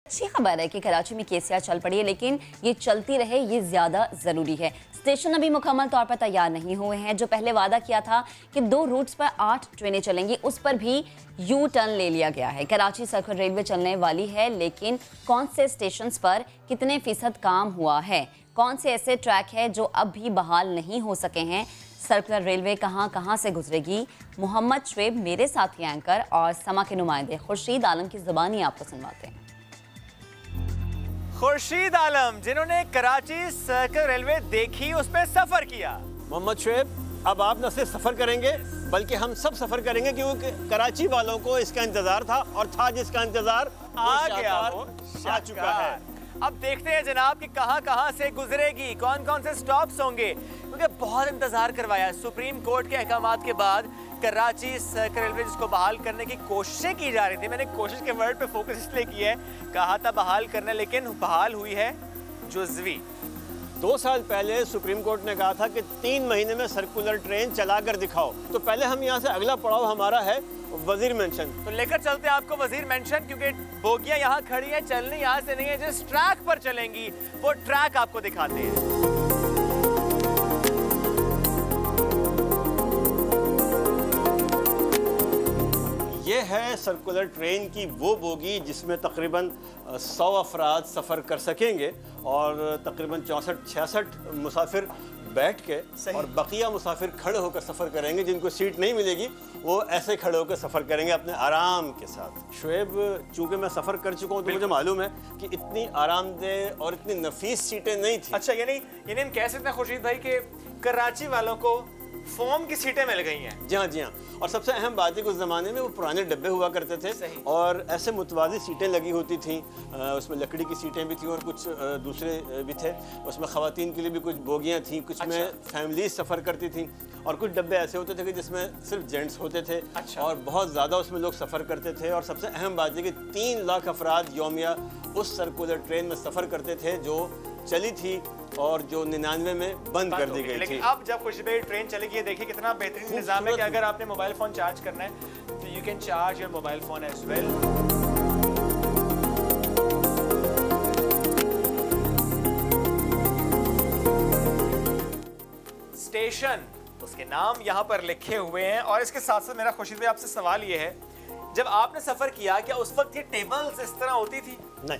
अच्छी खबर है कि कराची में केसीआर चल पड़ी है, लेकिन ये चलती रहे ये ज्यादा जरूरी है। स्टेशन अभी मुकम्मल तौर पर तैयार नहीं हुए हैं। जो पहले वादा किया था कि 2 रूट्स पर 8 ट्रेनें चलेंगी, उस पर भी यू टर्न ले लिया गया है। कराची सर्कल रेलवे चलने वाली है, लेकिन कौन से स्टेशन पर कितने फीसद काम हुआ है, कौन से ऐसे ट्रैक है जो अब भी बहाल नहीं हो सके हैं, सर्कुलर रेलवे कहां से गुजरेगी। मोहम्मद शुएब मेरे साथी एंकर और समा के नुमाइंदे खुर्शीद आलम की जुबानी आपको सुनवाते हैं। खुर्शीद आलम, जिन्होंने कराची सर्कल रेलवे देखी, उस पर सफर किया। मोहम्मद शुएब, अब आप न सिर्फ सफर करेंगे बल्कि हम सब सफर करेंगे, क्योंकि कराची वालों को इसका इंतजार था और था जिसका इंतजार आ चुका है। अब देखते हैं जनाब कि कहां से गुजरेगी, कौन कौन से स्टॉप्स होंगे, क्योंकि बहुत इंतजार करवाया। सुप्रीम कोर्ट के अहकामात के बाद कराची सर्कल रेलवे जिसको बहाल करने की कोशिशें की जा रही थी, मैंने कोशिश के वर्ड पे फोकस इसलिए किया है, कहा था बहाल करने, लेकिन बहाल हुई है जुज़वी। 2 साल पहले सुप्रीम कोर्ट ने कहा था कि 3 महीने में सर्कुलर ट्रेन चला कर दिखाओ। तो पहले हम यहाँ से अगला पड़ाव हमारा है वजीर मेंशन। तो लेकर चलते हैं आपको वजीर मेंशन, क्योंकि बोगियां यहाँ खड़ी है, चलनी यहाँ से नहीं है। जिस ट्रैक पर चलेंगी वो ट्रैक आपको दिखाते हैं। ये है सर्कुलर ट्रेन की वो बोगी जिसमें तकरीबन 100 अफराद सफ़र कर सकेंगे और तकरीबन 64-66 मुसाफिर बैठ के और बकिया मुसाफिर खड़े होकर सफ़र करेंगे। जिनको सीट नहीं मिलेगी वो ऐसे खड़े होकर सफ़र करेंगे अपने आराम के साथ। शुएब, चूँकि मैं सफ़र कर चुका हूँ तो मुझे मालूम है कि इतनी आरामदेह और इतनी नफीस सीटें नहीं थी। अच्छा, यानी हम कह सकते हैं खुर्शीद भाई कि कराची वालों को फोम की सीटें मिल गई हैं। जी हाँ, जी हाँ। और सबसे अहम बात है कि उस ज़माने में वो पुराने डब्बे हुआ करते थे और ऐसे मुतवाज़ी सीटें लगी होती थी। उसमें लकड़ी की सीटें भी थी और कुछ दूसरे भी थे। उसमें ख़वातीन के लिए भी कुछ बोगियाँ थीं, कुछ में फैमिलीज सफ़र करती थीं और कुछ डब्बे ऐसे होते थे कि जिसमें सिर्फ जेंट्स होते थे। और बहुत ज़्यादा उसमें लोग सफ़र करते थे। और सबसे अहम बात है कि 3 लाख अफराद यौमिया उस सर्कुलर ट्रेन में सफ़र करते थे जो चली थी और जो 99 में बंद कर दी गई थी। अब जब खुर्शीद भाई ट्रेन चलेगी, देखिए कितना बेहतरीन निज़ाम है कि अगर आपने मोबाइल फ़ोन चार्ज करना है तो you can charge your mobile phone as well. Station, उसके नाम यहाँ पर लिखे हुए हैं। और इसके साथ साथ मेरा खुर्शीद भाई आपसे सवाल ये है, जब आपने सफ़र किया क्या उस वक्त ये टेबल्स इस तरह होती थी? नहीं,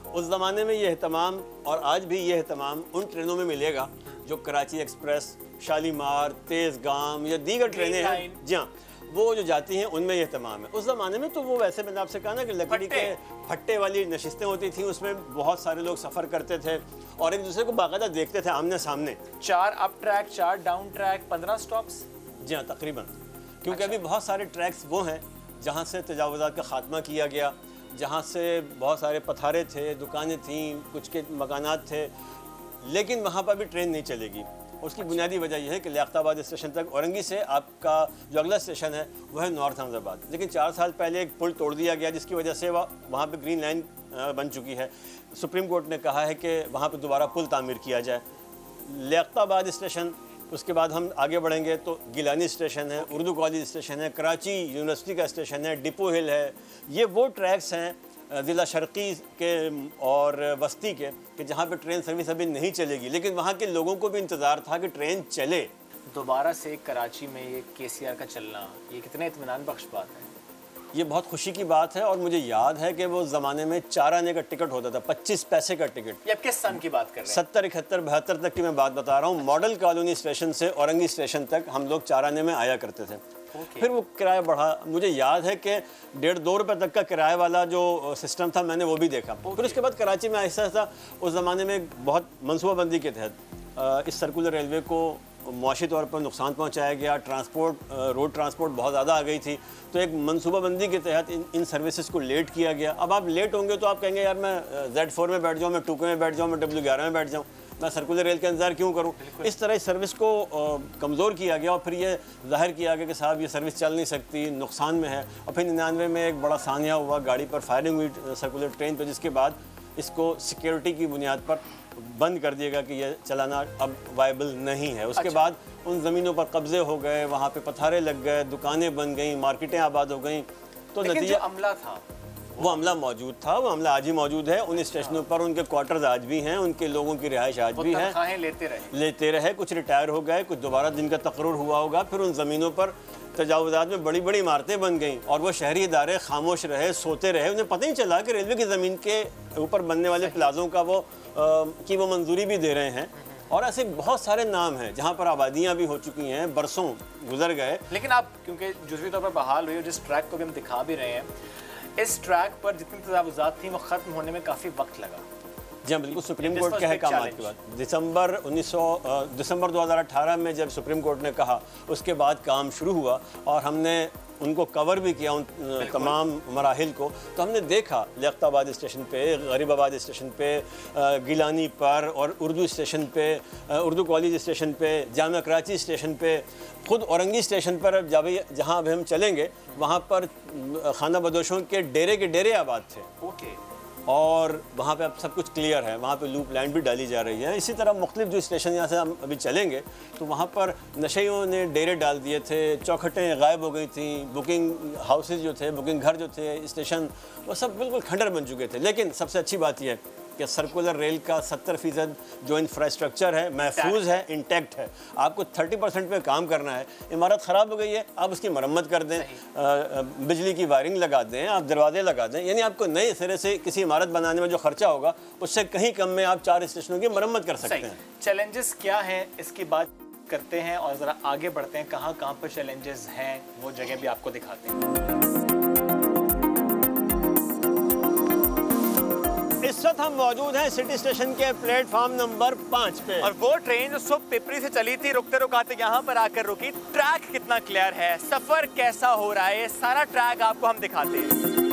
उस ज़माने में ये एहतमाम और आज भी ये एहतमाम उन ट्रेनों में मिलेगा जो कराची एक्सप्रेस, शालीमार, तेज़गाम या दीगर ट्रेनें हैं। जी हाँ, वो जो जाती हैं उनमें ये एहतमाम है। उस ज़माने में तो वो वैसे मैंने आपसे कहा ना कि लकड़ी के फट्टे वाली नशिस्तें होती थी, उसमें बहुत सारे लोग सफ़र करते थे और एक दूसरे को बाकायदा देखते थे आमने सामने। 4 up track, 4 down track, 15 stops. जी हाँ, तकरीबन। क्योंकि अभी बहुत सारे ट्रैक्स वो हैं जहाँ से तजावुज़ात का खात्मा किया गया, जहाँ से बहुत सारे पथारे थे, दुकानें थीं, कुछ के मकानात थे, लेकिन वहाँ पर भी ट्रेन नहीं चलेगी। उसकी बुनियादी वजह यह है कि लियाकताबाद स्टेशन तक, औरंगी से आपका जो अगला स्टेशन है वह है नॉर्थ हमजाबाद। लेकिन 4 साल पहले एक पुल तोड़ दिया गया जिसकी वजह से वहाँ पे ग्रीन लाइन बन चुकी है। सुप्रीम कोर्ट ने कहा है कि वहाँ पे दोबारा पुल तामीर किया जाए। लियाकताबाद स्टेशन, उसके बाद हम आगे बढ़ेंगे तो गिलानी स्टेशन है, उर्दू कॉलेज स्टेशन है, कराची यूनिवर्सिटी का स्टेशन है, डिपो हिल है। ये वो ट्रैक्स हैं ज़िला शर्की के और वस्ती के कि जहाँ पे ट्रेन सर्विस अभी नहीं चलेगी, लेकिन वहाँ के लोगों को भी इंतज़ार था कि ट्रेन चले। दोबारा से कराची में ये केसीआर का चलना, ये कितने इत्मीनान बख्श बात है। ये बहुत खुशी की बात है और मुझे याद है कि वो ज़माने में 4 आने का टिकट होता था, 25 पैसे का टिकट। ये आप किस सन की बात कर रहे हैं? 70, 71, 72 तक की मैं बात बता रहा हूँ। मॉडल कॉलोनी स्टेशन से औरंगी स्टेशन तक हम लोग 4 आने में आया करते थे। फिर वो किराया बढ़ा। मुझे याद है कि 1.5-2 रुपये तक का किराए वाला जो सिस्टम था मैंने वो भी देखा। फिर उसके बाद कराची में ऐसा ऐसा उस ज़माने में बहुत मनसूबाबंदी के तहत इस सर्कुलर रेलवे को मुआशी तौर पर नुकसान पहुंचाया गया। रोड ट्रांसपोर्ट बहुत ज़्यादा आ गई थी, तो एक मनसूबाबंदी के तहत इन सर्विसेज को लेट किया गया। अब आप लेट होंगे तो आप कहेंगे यार मैं Z4 में बैठ जाऊँ, मैं 2K में बैठ जाऊँ, मैं W11 में बैठ जाऊँ, मैं सर्कुलर रेल का इंतज़ार क्यों करूँ। इस तरह इस सर्विस को कमज़ोर किया गया और फिर ये ज़ाहिर किया गया कि साहब ये सर्विस चल नहीं सकती, नुकसान में है। और फिर 99 में एक बड़ा सानिया हुआ, गाड़ी पर फायरिंग हुई सर्कुलर ट्रेन पर, जिसके बाद इसको सिक्योरिटी की बुनियाद पर बंद कर दिएगा कि ये चलाना अब वायबल नहीं है। उसके बाद उन ज़मीनों पर कब्जे हो गए, वहाँ पे पथारे लग गए, दुकानें बन गई, मार्केटें आबाद हो गई। तो लेकिन नतीजा जो अमला था वो अमला मौजूद था, वो अमला आज ही मौजूद है। उन स्टेशनों पर उनके क्वार्टर्स आज भी हैं, उनके लोगों की रिहाइश आज भी है। लेते रहे, कुछ रिटायर हो गए, कुछ दोबारा दिन का तकर्रुर हुआ होगा, फिर उन ज़मीनों पर तजावुज़ात में बड़ी बड़ी इमारतें बन गईं और वो शहरी इदारे खामोश रहे, सोते रहे। उन्हें पता ही चला कि रेलवे की ज़मीन के ऊपर बनने वाले प्लाज़ों का वो मंजूरी भी दे रहे हैं। और ऐसे बहुत सारे नाम हैं जहाँ पर आबादियाँ भी हो चुकी हैं, बरसों गुजर गए। लेकिन आप क्योंकि जुज़वी तौर पर बहाल हुई, जिस ट्रैक को भी हम दिखा भी रहे हैं, इस ट्रैक पर जितनी तजावुज़ात थी वो ख़त्म होने में काफ़ी वक्त लगा। जी हाँ, बिल्कुल। सुप्रीम कोर्ट के अहकाम के बाद दिसंबर 2018 में जब सुप्रीम कोर्ट ने कहा, उसके बाद काम शुरू हुआ और हमने उनको कवर भी किया, उन तमाम मराहिल को। तो हमने देखा लियाकताबाद स्टेशन पे, गरीबाबाद स्टेशन पे, गिलानी पर और उर्दू स्टेशन पे, उर्दू कॉलेज स्टेशन पे, जामिया कराची स्टेशन पे, खुद औरंगी स्टेशन पर जब जहाँ अब हम चलेंगे वहाँ पर खाना बदोशों के डेरे आबाद थे। और वहाँ पे अब सब कुछ क्लियर है, वहाँ पे लूप लाइन भी डाली जा रही है। इसी तरह मुख्तलिफ जो स्टेशन यहाँ से हम अभी चलेंगे तो वहाँ पर नशेइयों ने डेरे डाल दिए थे, चौखटें गायब हो गई थी, बुकिंग हाउसेज जो थे, बुकिंग घर जो थे, स्टेशन, वो सब बिल्कुल खंडर बन चुके थे। लेकिन सबसे अच्छी बात यह है कि सर्कुलर रेल का 70% जो इंफ्रास्ट्रक्चर है महफूज है, इंटैक्ट है। आपको 30% पे काम करना है। इमारत ख़राब हो गई है, आप उसकी मरम्मत कर दें, बिजली की वायरिंग लगा दें, आप दरवाजे लगा दें, यानी आपको नए सिरे से किसी इमारत बनाने में जो खर्चा होगा उससे कहीं कम में आप 4 स्टेशनों की मरम्मत कर सकते हैं। चैलेंजेस क्या हैं इसकी बात करते हैं और ज़रा आगे बढ़ते हैं। कहाँ कहाँ पर चैलेंजेस हैं वो जगह भी आपको दिखाते हैं। इस वक्त हम मौजूद हैं सिटी स्टेशन के प्लेटफॉर्म नंबर 5 पे और वो ट्रेन जो सुबह पिपरी से चली थी, रुकते रुकाते यहाँ पर आकर रुकी। ट्रैक कितना क्लियर है, सफर कैसा हो रहा है, सारा ट्रैक आपको हम दिखाते हैं।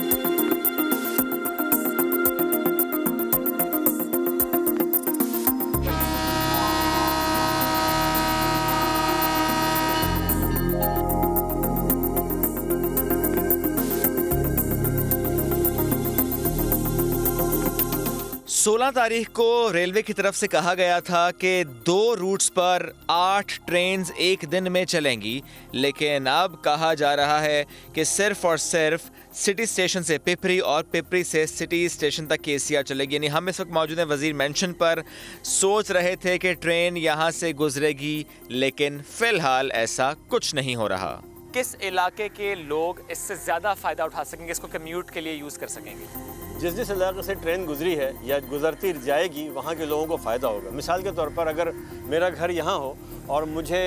सोलह तारीख को रेलवे की तरफ से कहा गया था कि 2 रूट्स पर 8 ट्रेन्स एक दिन में चलेंगी, लेकिन अब कहा जा रहा है कि सिर्फ और सिर्फ सिटी स्टेशन से पिपरी और पिपरी से सिटी स्टेशन तक केसीआर चलेगी। यानी हम इस वक्त मौजूद हैं वजीर मेंशन पर। सोच रहे थे कि ट्रेन यहाँ से गुजरेगी, लेकिन फिलहाल ऐसा कुछ नहीं हो रहा। किस इलाके के लोग इससे ज़्यादा फ़ायदा उठा सकेंगे, इसको कम्यूट के लिए यूज़ कर सकेंगे? जिस इलाके से ट्रेन गुजरी है या गुजरती जाएगी वहाँ के लोगों को फ़ायदा होगा। मिसाल के तौर पर अगर मेरा घर यहाँ हो और मुझे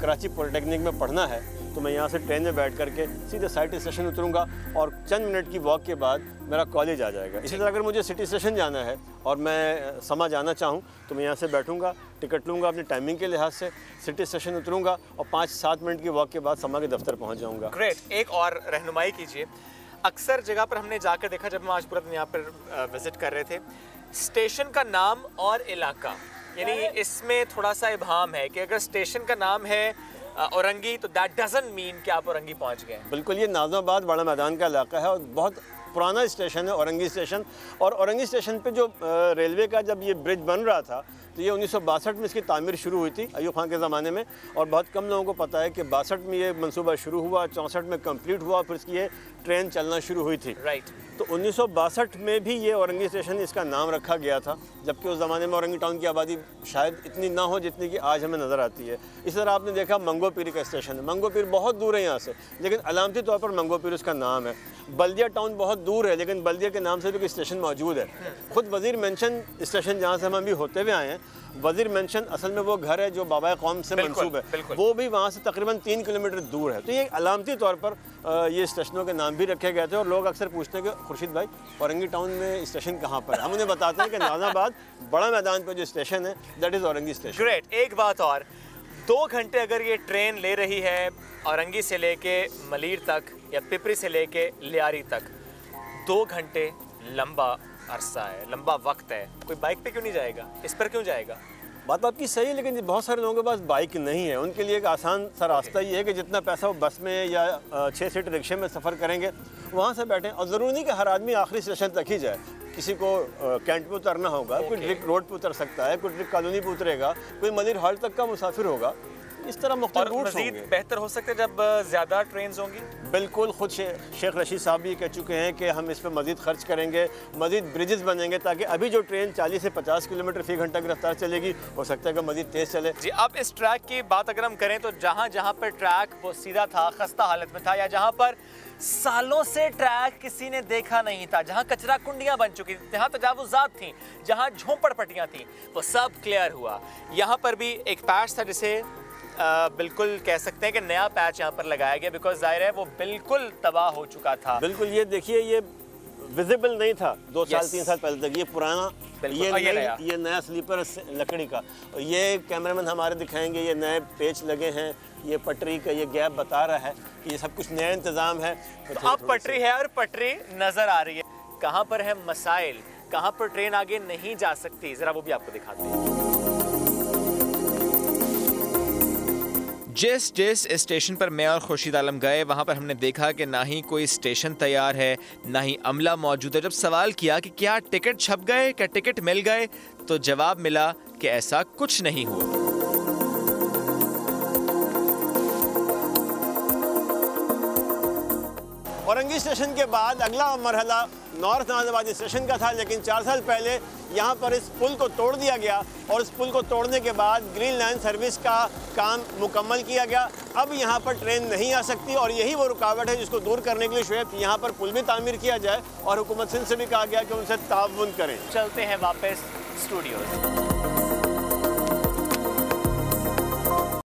कराची पॉलिटेक्निक में पढ़ना है तो मैं यहाँ से ट्रेन में बैठ करके सीधे साइट स्टेशन उतरूँगा और चंद मिनट की वॉक के बाद मेरा कॉलेज आ जाएगा। इसी तरह अगर मुझे सिटी स्टेशन जाना है और मैं समा जाना चाहूँ तो मैं यहाँ से बैठूँगा, टिकट लूँगा अपनी टाइमिंग के लिहाज से, सिटी स्टेशन उतरूँगा और 5-7 मिनट की वॉक के बाद समा के दफ्तर पहुँच जाऊँगा। ग्रेट। एक और रहनुमाई कीजिए। अक्सर जगह पर हमने जाकर देखा, जब हम आज पूरा दिन यहाँ पर विजिट कर रहे थे, स्टेशन का नाम और इलाका, यानी इसमें थोड़ा सा इबाम है कि अगर स्टेशन का नाम है औरंगी तो दैट डजंट मीन कि आप औरंगी पहुँच गए। बिल्कुल, ये नाज़िमाबाद बड़ा मैदान का इलाका है और बहुत पुराना स्टेशन है औरंगी स्टेशन। और औरंगी स्टेशन पे जो रेलवे का जब ये ब्रिज बन रहा था तो ये 1962 में इसकी तामीर शुरू हुई थी अयूब खान के ज़माने में, और बहुत कम लोगों को पता है कि 62 में ये मंसूबा शुरू हुआ, 64 में कंप्लीट हुआ, फिर इसकी ये ट्रेन चलना शुरू हुई थी। राइट। तो 1962 में भी ये औरंगी स्टेशन इसका नाम रखा गया था, जबकि उस ज़माने में औरंगी टाउन की आबादी शायद इतनी ना हो जितनी कि आज हमें नज़र आती है। इस तरह आपने देखा मंगो पीर का स्टेशन है। मंगो पीर बहुत दूर है यहाँ से, लेकिन अलामती तौर पर मंगो पीर उसका नाम है। बल्दिया टाउन बहुत दूर है, लेकिन बल्दिया के नाम से भी स्टेशन मौजूद है। खुद वज़ीर मेंशन स्टेशन जहाँ से हम अभी होते हुए आए हैं, वज़ीर मेंशन असल में वो घर है जो बाबा कौम से मंसूब है, वो भी वहाँ से तकरीबन 3 किलोमीटर दूर है। तो ये अलामती तौर पर ये स्टेशनों के नाम भी रखे गए थे। और लोग अक्सर पूछते हैं कि खुर्शीद भाई औरंगी टाउन में स्टेशन कहाँ पर है? हम उन्हें बताते हैं कि नाज़िमाबाद बड़ा मैदान पर जो स्टेशन है that is Orangi station. Great. एक बात और, 2 घंटे अगर ये ट्रेन ले रही है औरंगी से लेके मलीर तक या पिपरी से लेके लियारी तक, 2 घंटे लंबा अरसा है, लंबा वक्त है। कोई बाइक पे क्यों नहीं जाएगा? इस पर क्यों जाएगा? बात आपकी सही है, लेकिन बहुत सारे लोगों के पास बाइक नहीं है। उनके लिए एक आसान सा रास्ता ये है कि जितना पैसा वो बस में या 6 सीट रिक्शे में सफ़र करेंगे वहाँ से बैठें। और ज़रूरी नहीं कि हर आदमी आखिरी स्टेशन तक ही जाए। किसी को कैंट पे उतरना होगा, कोई ड्रिक रोड पे उतर सकता है, कोई ड्रिक कॉलोनी पे उतरेगा, कोई मलिर हॉल तक का मुसाफिर होगा, इस तरह मुख्तलिफ रूट्स मज़ीद होंगे। बेहतर हो सकते हैं जब ज़्यादा ट्रेन होंगी। बिल्कुल, खुद शेख रशीद साहब भी कह चुके हैं कि हम इस पर मज़ीद खर्च करेंगे, मज़ीद ब्रिजेस बनेंगे, ताकि अभी जो ट्रेन 40 से 50 किलोमीटर फ़ी घंटा की रफ्तार चलेगी हो सकता है कि मज़ीद तेज़ चले। जी, अब इस ट्रैक की बात अगर हम करें तो जहाँ जहाँ पर ट्रैक वो सीधा था, खस्ता हालत में था, या जहाँ पर सालों से ट्रैक किसी ने देखा नहीं था, जहाँ कचरा कुंडियाँ बन चुकी थी, जहाँ तजावुज़ात थी, जहाँ झोंपड़पट्टियाँ थी, वो सब क्लियर हुआ। यहाँ पर भी एक पैच था जिसे बिल्कुल कह सकते हैं कि नया पैच यहाँ पर लगाया गया, बिकॉज जाहिर है वो बिल्कुल तबाह हो चुका था। बिल्कुल, ये देखिए, ये विजिबल नहीं था 2 साल 3 साल पहले तक। ये पुराना, ये नया स्लीपर लकड़ी का। ये कैमरामैन हमारे दिखाएंगे, ये नए पेच लगे हैं, ये पटरी का ये गैप बता रहा है कि ये सब कुछ नया इंतज़ाम है। तो अब पटरी है और पटरी नज़र आ रही है। कहाँ पर है मसाइल, कहाँ पर ट्रेन आगे नहीं जा सकती, ज़रा वो भी आपको दिखाते हैं। जिस स्टेशन पर मैं और खुर्शीद आलम गए, वहाँ पर हमने देखा कि ना ही कोई स्टेशन तैयार है, ना ही अमला मौजूद है। जब सवाल किया कि क्या टिकट छप गए, क्या टिकट मिल गए, तो जवाब मिला कि ऐसा कुछ नहीं हुआ। औरंगी स्टेशन के बाद अगला मरहला नॉर्थ नाज़ाबादी स्टेशन का था, लेकिन 4 साल पहले यहाँ पर इस पुल को तोड़ दिया गया और इस पुल को तोड़ने के बाद ग्रीन लाइन सर्विस का काम मुकम्मल किया गया। अब यहाँ पर ट्रेन नहीं आ सकती और यही वो रुकावट है जिसको दूर करने के लिए शुएब यहाँ पर पुल भी तामीर किया जाए और हुकूमत सिंध से भी कहा गया कि उनसे ताउन करें। चलते हैं वापस स्टूडियो।